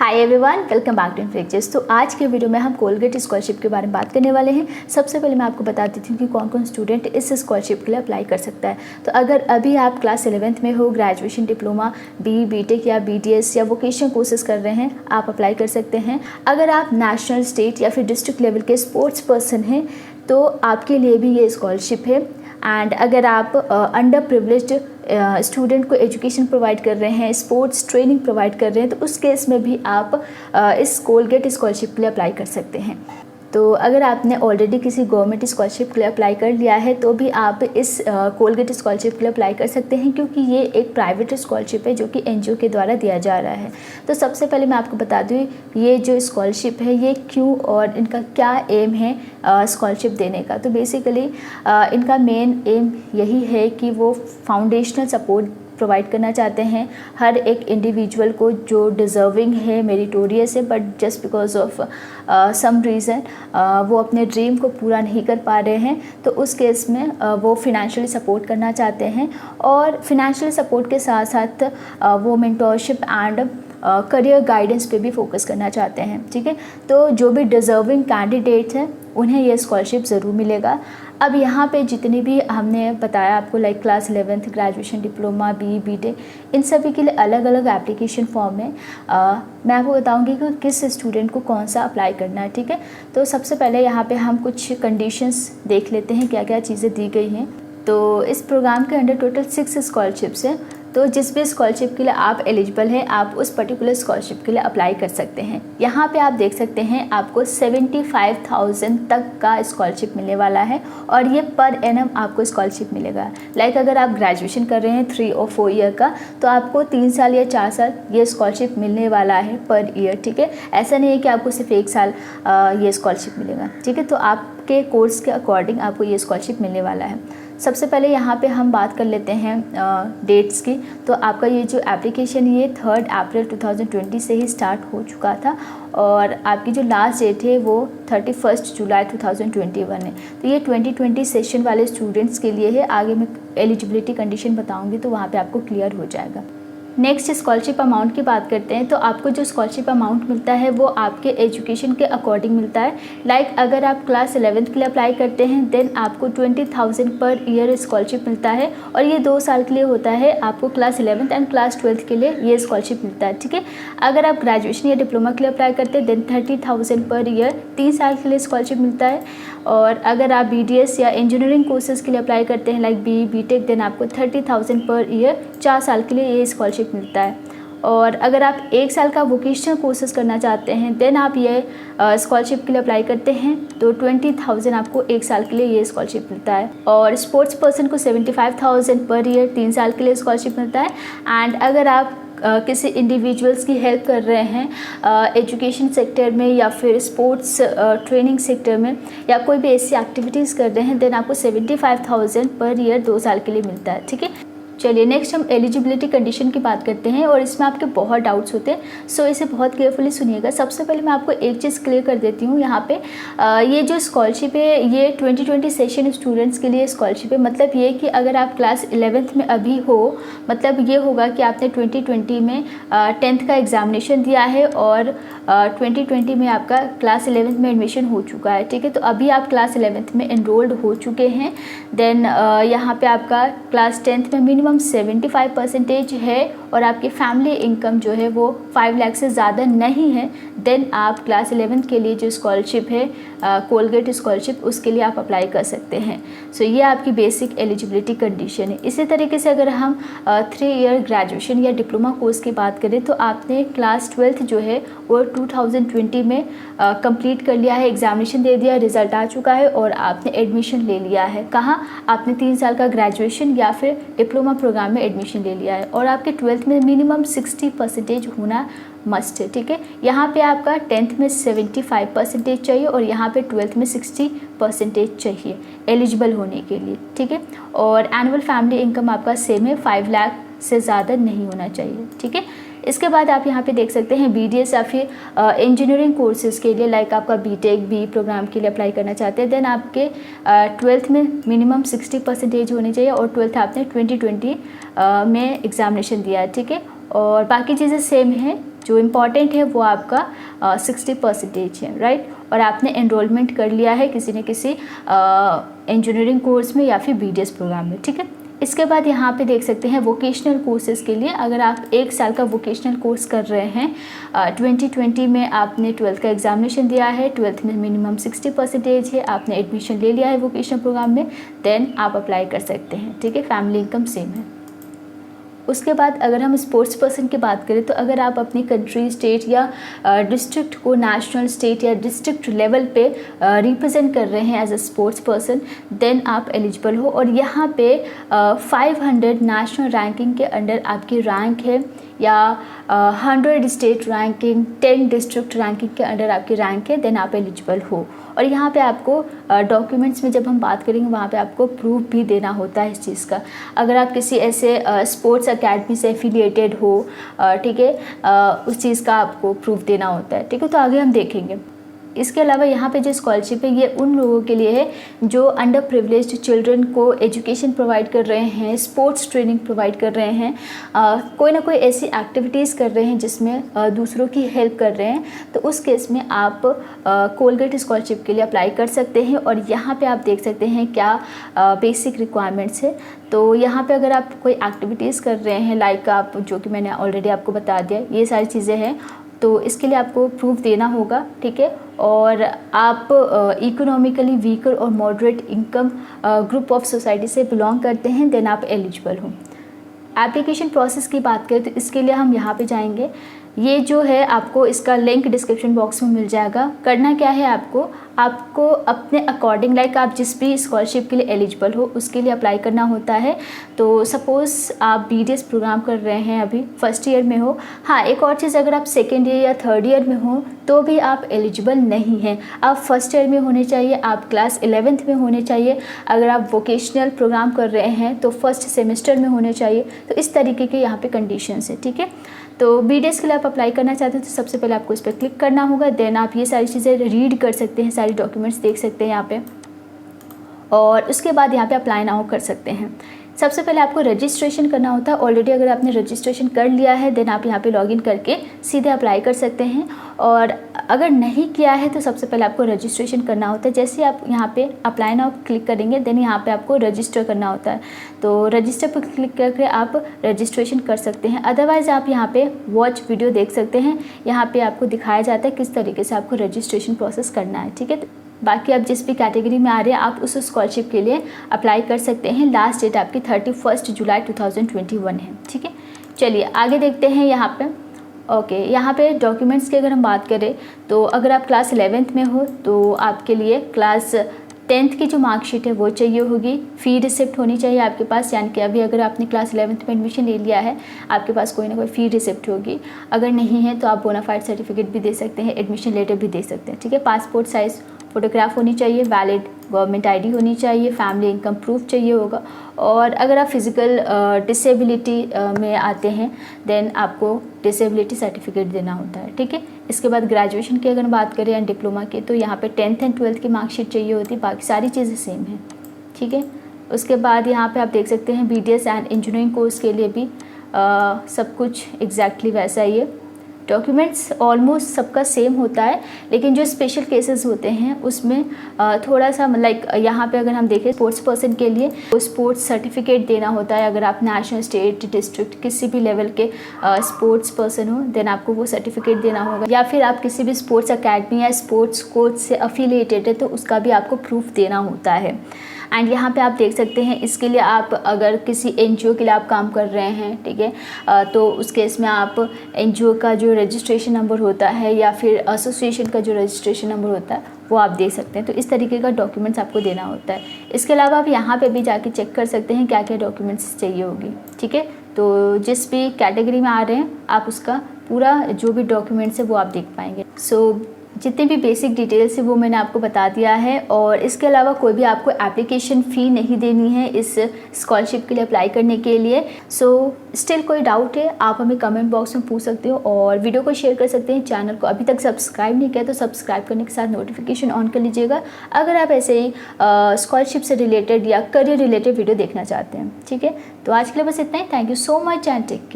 Hi everyone, welcome back to इनफ्लेक्चर्स। तो आज के वीडियो में हम कोलगेट स्कॉलरशिप के बारे में बात करने वाले हैं। सबसे पहले मैं आपको बता देती हूँ कि कौन कौन स्टूडेंट इस स्कॉलरशिप के लिए अप्लाई कर सकता है। तो अगर अभी आप क्लास 11th में हो, ग्रेजुएशन, डिप्लोमा, बीटेक या बीडीएस या वोकेशनल कोर्सेज कर रहे हैं, आप अप्लाई कर सकते हैं। अगर आप नेशनल, स्टेट या फिर डिस्ट्रिक्ट लेवल के स्पोर्ट्स पर्सन हैं तो आपके लिए भी ये स्कॉलरशिप है। एंड अगर आप अंडर प्रिविलेज्ड स्टूडेंट को एजुकेशन प्रोवाइड कर रहे हैं, स्पोर्ट्स ट्रेनिंग प्रोवाइड कर रहे हैं, तो उस केस में भी आप इस कोलगेट स्कॉलरशिप के लिए अप्लाई कर सकते हैं। तो अगर आपने ऑलरेडी किसी गवर्नमेंट स्कॉलरशिप के लिए अप्लाई कर लिया है तो भी आप इस कोलगेट स्कॉलरशिप के लिए अप्लाई कर सकते हैं, क्योंकि ये एक प्राइवेट स्कॉलरशिप है जो कि एनजीओ के द्वारा दिया जा रहा है। तो सबसे पहले मैं आपको बता दूँ ये जो स्कॉलरशिप है ये क्यों और इनका क्या एम है स्कॉलरशिप देने का। तो बेसिकली इनका मेन एम यही है कि वो फाउंडेशनल सपोर्ट प्रोवाइड करना चाहते हैं हर एक इंडिविजुअल को जो डिज़र्विंग है, मेरिटोरियस है, but just because of some reason वो अपने ड्रीम को पूरा नहीं कर पा रहे हैं, तो उस केस में वो फिनेंशियली सपोर्ट करना चाहते हैं। और फिनेंशियल सपोर्ट के साथ साथ वो मेंटोरशिप एंड करियर गाइडेंस पे भी फोकस करना चाहते हैं। ठीक है, तो जो भी डिज़र्विंग कैंडिडेट्स हैं उन्हें ये स्कॉलरशिप ज़रूर मिलेगा। अब यहाँ पे जितनी भी हमने बताया आपको, like class 11th, graduation, diploma, BTech, इन सभी के लिए अलग अलग एप्लीकेशन फॉर्म है। मैं आपको बताऊँगी कि किस स्टूडेंट को कौन सा अप्लाई करना है। ठीक है, तो सबसे पहले यहाँ पे हम कुछ कंडीशंस देख लेते हैं क्या क्या चीज़ें दी गई हैं। तो इस प्रोग्राम के अंडर टोटल 6 स्कॉलरशिप्स हैं। तो जिस भी स्कॉलरशिप के लिए आप एलिजिबल हैं आप उस पर्टिकुलर स्कॉलरशिप के लिए अप्लाई कर सकते हैं। यहाँ पे आप देख सकते हैं आपको 75,000 तक का स्कॉलरशिप मिलने वाला है और ये पर एनम आपको स्कॉलरशिप मिलेगा। लाइक अगर आप ग्रेजुएशन कर रहे हैं 3 और 4 ईयर का, तो आपको 3 साल या 4 साल ये स्कॉलरशिप मिलने वाला है पर ईयर। ठीक है, ऐसा नहीं है कि आपको सिर्फ 1 साल ये स्कॉलरशिप मिलेगा। ठीक है, तो आपके कोर्स के अकॉर्डिंग आपको ये स्कॉलरशिप मिलने वाला है। सबसे पहले यहाँ पे हम बात कर लेते हैं डेट्स की। तो आपका ये जो एप्लीकेशन ये 3 अप्रैल 2020 से ही स्टार्ट हो चुका था और आपकी जो लास्ट डेट है वो 31 जुलाई 2021 है। तो ये 2020 सेशन वाले स्टूडेंट्स के लिए है। आगे मैं एलिजिबिलिटी कंडीशन बताऊँगी तो वहाँ पर आपको क्लियर हो जाएगा। नेक्स्ट स्कॉलरशिप अमाउंट की बात करते हैं। तो आपको जो स्कॉलरशिप अमाउंट मिलता है वो आपके एजुकेशन के अकॉर्डिंग मिलता है। लाइक अगर आप क्लास 11th के लिए अप्लाई करते हैं देन आपको 20,000 पर ईयर स्कॉलरशिप मिलता है और ये 2 साल के लिए होता है। आपको class 11th and class 12th के लिए ये स्कॉलरशिप मिलता है। ठीक है, अगर आप ग्रेजुएशन या डिप्लोमा के लिए अप्लाई करते हैं देन 30,000 पर ईयर 3 साल के लिए स्कॉलरशिप मिलता है। और अगर आप बीडीएस या इंजीनियरिंग कोर्सेज के लिए अप्लाई करते हैं लाइक बीटेक देन आपको 30,000 पर ईयर 4 साल के लिए ये स्कॉलरशिप मिलता है। और अगर आप 1 साल का वोकेशनल कोर्सेज करना चाहते हैं देन आप ये स्कॉलरशिप के लिए अप्लाई करते हैं तो 20,000 आपको 1 साल के लिए ये स्कॉलरशिप मिलता है। और स्पोर्ट्स पर्सन को 75,000 पर ईयर 3 साल के लिए स्कॉलरशिप मिलता है। एंड अगर आप किसी इंडिविजुअल्स की हेल्प कर रहे हैं एजुकेशन सेक्टर में या फिर स्पोर्ट्स ट्रेनिंग सेक्टर में या कोई भी ऐसी एक्टिविटीज़ कर रहे हैं देन आपको 75,000 पर ईयर 2 साल के लिए मिलता है। ठीक है, चलिए नेक्स्ट हम एलिजिबिलिटी कंडीशन की बात करते हैं और इसमें आपके बहुत डाउट्स होते हैं, सो इसे बहुत केयरफुली सुनिएगा। सबसे पहले मैं आपको एक चीज़ क्लियर कर देती हूँ। यहाँ पे ये जो स्कॉलरशिप है ये 2020 सेशन स्टूडेंट्स के लिए स्कॉलरशिप है। मतलब ये कि अगर आप क्लास 11th में अभी हो, मतलब ये होगा कि आपने 2020 में 10th का एग्जामिनेशन दिया है और 2020 में आपका क्लास 11th में एडमिशन हो चुका है। ठीक है, तो अभी आप क्लास 11th में एनरोल्ड हो चुके हैं। देन यहाँ पे आपका क्लास 10th में मिनिमम 75% है और आपकी फैमिली इनकम जो है वो 5 लाख से ज़्यादा नहीं है देन आप क्लास 11th के लिए जो स्कॉलरशिप है कोलगेट स्कॉलरशिप उसके लिए आप अप्लाई कर सकते हैं। सो ये आपकी बेसिक एलिजिबिलिटी कंडीशन है। इसी तरीके से अगर हम 3 ईयर ग्रेजुएशन या डिप्लोमा कोर्स की बात करें तो आपने क्लास 12th जो है वो 2020 में कंप्लीट कर लिया है, एग्जामिनेशन दे दिया, रिजल्ट आ चुका है और आपने एडमिशन ले लिया है। कहाँ? आपने 3 साल का ग्रेजुएशन या फिर डिप्लोमा प्रोग्राम में एडमिशन ले लिया है और आपके 12th में मिनिमम 60% होना मस्ट है। ठीक है, यहाँ पे आपका 10th में 75% चाहिए और यहाँ पे 12th में 60% चाहिए एलिजिबल होने के लिए। ठीक है, और एनुअल फैमिली इनकम आपका सेम है, 5 लाख से ज़्यादा नहीं होना चाहिए। ठीक है, इसके बाद आप यहाँ पे देख सकते हैं बीडीएस या फिर इंजीनियरिंग कोर्सेज़ के लिए लाइक आपका बीटेक बी प्रोग्राम के लिए अप्लाई करना चाहते हैं देन आपके 12th में मिनिमम 60% होनी चाहिए और 12th आपने 2020 में एग्जामिनेशन दिया है। ठीक है, और बाकी चीज़ें सेम हैं जो इम्पॉर्टेंट है वो आपका 60% है, राइट। और आपने एनरोलमेंट कर लिया है किसी न किसी इंजीनियरिंग कोर्स में या फिर BDS प्रोग्राम में, ठीक है। इसके बाद यहाँ पे देख सकते हैं वोकेशनल कोर्सेज के लिए, अगर आप 1 साल का वोकेशनल कोर्स कर रहे हैं, 2020 में आपने 12th का एग्जामिनेशन दिया है, 12th में मिनिमम 60% है, आपने एडमिशन ले लिया है वोकेशनल प्रोग्राम में, देन आप अप्लाई कर सकते हैं, ठीक है। फैमिली इनकम सेम है। उसके बाद अगर हम स्पोर्ट्स पर्सन की बात करें तो अगर आप अपनी कंट्री, स्टेट या डिस्ट्रिक्ट को नेशनल, स्टेट या डिस्ट्रिक्ट लेवल पे रिप्रेजेंट कर रहे हैं as a sports person, then आप एलिजिबल हो। और यहाँ पे 500 नेशनल रैंकिंग के अंडर आपकी रैंक है, या 100 स्टेट रैंकिंग, 10 डिस्ट्रिक्ट रैंकिंग के अंडर आपकी रैंक है, देन आप एलिजिबल हो। और यहाँ पे आपको डॉक्यूमेंट्स में जब हम बात करेंगे वहाँ पे आपको प्रूफ भी देना होता है इस चीज़ का। अगर आप किसी ऐसे स्पोर्ट्स अकेडमी से एफिलिएटेड हो, ठीक है, उस चीज़ का आपको प्रूफ देना होता है, ठीक है। तो आगे हम देखेंगे। इसके अलावा यहाँ पे जो स्कॉलरशिप है ये उन लोगों के लिए है जो अंडर प्रिविलेज्ड चिल्ड्रन को एजुकेशन प्रोवाइड कर रहे हैं, स्पोर्ट्स ट्रेनिंग प्रोवाइड कर रहे हैं, कोई ना कोई ऐसी एक्टिविटीज़ कर रहे हैं जिसमें दूसरों की हेल्प कर रहे हैं, तो उस केस में आप कोलगेट स्कॉलरशिप के लिए अप्लाई कर सकते हैं। और यहाँ पे आप देख सकते हैं क्या बेसिक रिक्वायरमेंट्स है। तो यहाँ पे अगर आप कोई एक्टिविटीज़ कर रहे हैं, लाइक आप, जो कि मैंने ऑलरेडी आपको बता दिया, ये सारी चीज़ें हैं, तो इसके लिए आपको प्रूफ देना होगा, ठीक है। और आप इकोनॉमिकली वीकर और moderate income group of society से बिलोंग करते हैं, देन आप एलिजिबल हो। एप्लीकेशन प्रोसेस की बात करें तो इसके लिए हम यहाँ पे जाएंगे। ये जो है आपको इसका लिंक डिस्क्रिप्शन बॉक्स में मिल जाएगा। करना क्या है आपको अपने अकॉर्डिंग, लाइक आप जिस भी स्कॉलरशिप के लिए एलिजिबल हो उसके लिए अप्लाई करना होता है। तो सपोज़ आप BDS प्रोग्राम कर रहे हैं, अभी फर्स्ट ईयर में हो। हाँ, एक और चीज़, अगर आप सेकेंड ईयर या थर्ड ईयर में हो तो भी आप एलिजिबल नहीं हैं। आप फर्स्ट ईयर में होने चाहिए, आप क्लास 11th में होने चाहिए। अगर आप वोकेशनल प्रोग्राम कर रहे हैं तो फर्स्ट सेमेस्टर में होने चाहिए। तो इस तरीके के यहाँ पे कंडीशंस है, ठीक है। तो BDS के लिए आप अप्लाई करना चाहते हैं तो सबसे पहले आपको इस पर क्लिक करना होगा, देन आप ये सारी चीज़ें रीड कर सकते हैं, सारी डॉक्यूमेंट्स देख सकते हैं यहाँ पे, और उसके बाद यहाँ पे अप्लाई नाउ कर सकते हैं। सबसे पहले आपको रजिस्ट्रेशन करना होता है। ऑलरेडी अगर आपने रजिस्ट्रेशन कर लिया है देन आप यहाँ पे लॉगिन करके सीधे अप्लाई कर सकते हैं, और अगर नहीं किया है तो सबसे पहले आपको रजिस्ट्रेशन करना होता है। जैसे आप यहाँ पे अप्लाई नाउ क्लिक करेंगे देन यहाँ पे आपको रजिस्टर करना होता है। तो रजिस्टर पर क्लिक करके आप रजिस्ट्रेशन कर सकते हैं। अदरवाइज़ आप यहाँ पे वॉच वीडियो देख सकते हैं, यहाँ पे आपको दिखाया जाता है किस तरीके से आपको रजिस्ट्रेशन प्रोसेस करना है, ठीक है। बाकी आप जिस भी कैटेगरी में आ रहे हैं आप उस स्कॉलरशिप के लिए अप्लाई कर सकते हैं। लास्ट डेट आपकी 31 जुलाई 2021 है, ठीक है। चलिए आगे देखते हैं यहाँ पे। ओके, यहाँ पे डॉक्यूमेंट्स की अगर हम बात करें तो अगर आप क्लास 11th में हो तो आपके लिए क्लास 10th की जो मार्कशीट है वो चाहिए होगी। फ़ी रिसिप्ट होनी चाहिए आपके पास, यानी कि अभी अगर आपने क्लास 11th में एडमिशन ले लिया है आपके पास कोई ना कोई फ़ी रिसिप्ट होगी। अगर नहीं है तो आप बोनाफाइड सर्टिफिकेट भी दे सकते हैं, एडमिशन लेटर भी दे सकते हैं, ठीक है। पासपोर्ट साइज़ फ़ोटोग्राफ होनी चाहिए, वैलिड गवर्नमेंट ID होनी चाहिए, फैमिली इनकम प्रूफ चाहिए होगा। और अगर आप फिज़िकल डिसेबिलिटी में आते हैं देन आपको डिसेबिलिटी सर्टिफिकेट देना होता है, ठीक है। इसके बाद ग्रेजुएशन की अगर बात करें या डिप्लोमा की तो यहाँ पे 10th एंड 12th की मार्कशीट चाहिए होती है, बाकी सारी चीज़ें सेम हैं, ठीक है। उसके बाद यहाँ पे आप देख सकते हैं BDS एंड इंजीनियरिंग कोर्स के लिए भी सब कुछ एग्जैक्टली वैसा ही है। डॉक्यूमेंट्स ऑलमोस्ट सबका सेम होता है, लेकिन जो स्पेशल केसेस होते हैं उसमें थोड़ा सा लाइक यहाँ पे अगर हम देखें स्पोर्ट्स पर्सन के लिए वो स्पोर्ट्स सर्टिफिकेट देना होता है। अगर आप नेशनल, स्टेट, डिस्ट्रिक्ट किसी भी लेवल के स्पोर्ट्स पर्सन हो देन आपको वो सर्टिफिकेट देना होगा, या फिर आप किसी भी स्पोर्ट्स अकेडमी या स्पोर्ट्स कोच से अफिलिएटेड है तो उसका भी आपको प्रूफ देना होता है। एंड यहाँ पे आप देख सकते हैं इसके लिए आप अगर किसी NGO के लिए आप काम कर रहे हैं, ठीक है, तो उस केस में आप NGO का जो रजिस्ट्रेशन नंबर होता है या फिर एसोसिएशन का जो रजिस्ट्रेशन नंबर होता है वो आप दे सकते हैं। तो इस तरीके का डॉक्यूमेंट्स आपको देना होता है। इसके अलावा आप यहाँ पे भी जाके चेक कर सकते हैं क्या क्या डॉक्यूमेंट्स चाहिए होगी, ठीक है। तो जिस भी कैटेगरी में आ रहे हैं आप उसका पूरा जो भी डॉक्यूमेंट्स है वो आप देख पाएंगे। सो जितने भी बेसिक डिटेल्स है वो मैंने आपको बता दिया है, और इसके अलावा कोई भी आपको एप्लीकेशन फ़ी नहीं देनी है इस स्कॉलरशिप के लिए अप्लाई करने के लिए। सो स्टिल कोई डाउट है आप हमें कमेंट बॉक्स में पूछ सकते हो, और वीडियो को शेयर कर सकते हैं। चैनल को अभी तक सब्सक्राइब नहीं किया तो सब्सक्राइब करने के साथ नोटिफिकेशन ऑन कर लीजिएगा अगर आप ऐसे ही स्कॉलरशिप से रिलेटेड या करियर रिलेटेड वीडियो देखना चाहते हैं, ठीक है। तो आज के लिए बस इतना ही। Thank you so much and take care.